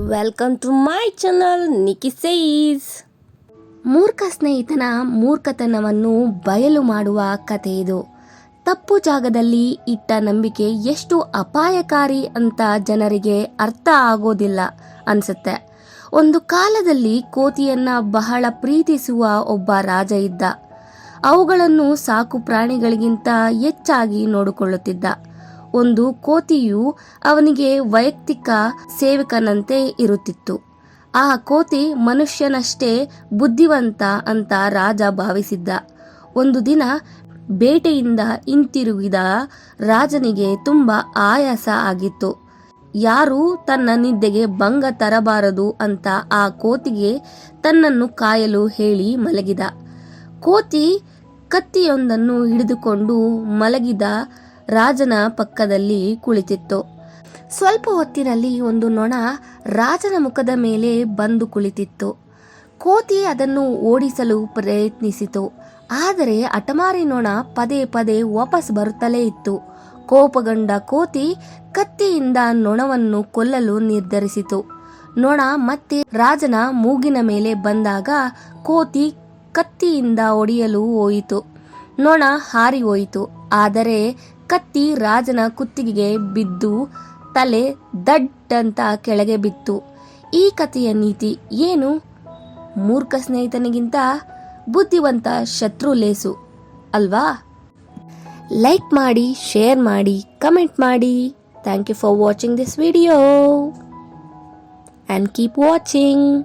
Welcome to my channel Nikki says. ಮೂರ್ಖ ಸ್ನೇಹಿತನ ಮೂರ್ಖತನವನ್ನು ಬಯಲು ಮಾಡುವ ಕಥೆ ಇದು. ತಪ್ಪು ಜಾಗದಲ್ಲಿ ಇಟ್ಟ ನಂಬಿಕೆ ಎಷ್ಟು ಅಪಾಯಕಾರಿ ಅಂತ ಜನರಿಗೆ ಅರ್ಥ ಆಗೋದಿಲ್ಲ ಅನ್ಸುತ್ತೆ. ಒಂದು ಕಾಲದಲ್ಲಿ ಕೋತಿಯನ್ನ ಬಹಳ ಪ್ರೀತಿಸುವ ಒಬ್ಬ ರಾಜ ಇದ್ದ. ಅವುಗಳನ್ನು ಸಾಕು ಪ್ರಾಣಿಗಳಿಗಿಂತ ಹೆಚ್ಚಾಗಿ ನೋಡಿಕೊಳ್ಳುತ್ತಿದ್ದ. ಒಂದು ಕೋತಿಯು ಅವನಿಗೆ ವೈಯಕ್ತಿಕ ಸೇವಕನಂತೆ ಇರುತ್ತಿತ್ತು. ಆ ಕೋತಿ ಮನುಷ್ಯನಷ್ಟೇ ಬುದ್ಧಿವಂತ ಅಂತ ರಾಜ ಭಾವಿಸಿದ್ದ. ಒಂದು ದಿನ ಬೇಟೆಯಿಂದ ಹಿಂತಿರುಗಿದ ರಾಜನಿಗೆ ತುಂಬ ಆಯಾಸ ಆಗಿತ್ತು. ಯಾರೂ ತನ್ನ ನಿದ್ದೆಗೆ ಭಂಗ ತರಬಾರದು ಅಂತ ಆ ಕೋತಿಗೆ ತನ್ನನ್ನು ಕಾಯಲು ಹೇಳಿ ಮಲಗಿದ. ಕೋತಿ ಕತ್ತಿಯೊಂದನ್ನು ಹಿಡಿದುಕೊಂಡು ಮಲಗಿದ ರಾಜನ ಪಕ್ಕದಲ್ಲಿ ಕುಳಿತಿತ್ತು. ಸ್ವಲ್ಪ ಹೊತ್ತಿನಲ್ಲಿ ಒಂದು ನೊಣ ರಾಜನ ಮುಖದ ಮೇಲೆ ಬಂದು ಕುಳಿತಿತ್ತು. ಕೋತಿ ಅದನ್ನು ಓಡಿಸಲು ಪ್ರಯತ್ನಿಸಿತು. ಆದರೆ ಹಠಮಾರಿ ನೊಣ ಪದೇ ಪದೇ ವಾಪಸ್ ಬರುತ್ತಲೇ ಇತ್ತು. ಕೋಪಗೊಂಡ ಕೋತಿ ಕತ್ತಿಯಿಂದ ನೊಣವನ್ನು ಕೊಲ್ಲಲು ನಿರ್ಧರಿಸಿತು. ನೊಣ ಮತ್ತೆ ರಾಜನ ಮೂಗಿನ ಮೇಲೆ ಬಂದಾಗ ಕೋತಿ ಕತ್ತಿಯಿಂದ ಹೊಡೆಯಲು ಹೋಯಿತು. ನೊಣ ಹಾರಿ ಹೋಯಿತು. ಆದರೆ ಕತ್ತಿ ರಾಜನ ಕುತ್ತಿಗೆಗೆ ಬಿದ್ದು ತಲೆ ದಡ್ ಅಂತ ಕೆಳಗೆ ಬಿತ್ತು. ಈ ಕಥೆಯ ನೀತಿ ಏನು? ಮೂರ್ಖ ಸ್ನೇಹಿತನಿಗಿಂತ ಬುದ್ಧಿವಂತ ಶತ್ರು ಲೇಸು ಅಲ್ವಾ? ಲೈಕ್ ಮಾಡಿ, ಶೇರ್ ಮಾಡಿ, ಕಮೆಂಟ್ ಮಾಡಿ. Thank you for watching this video and keep watching.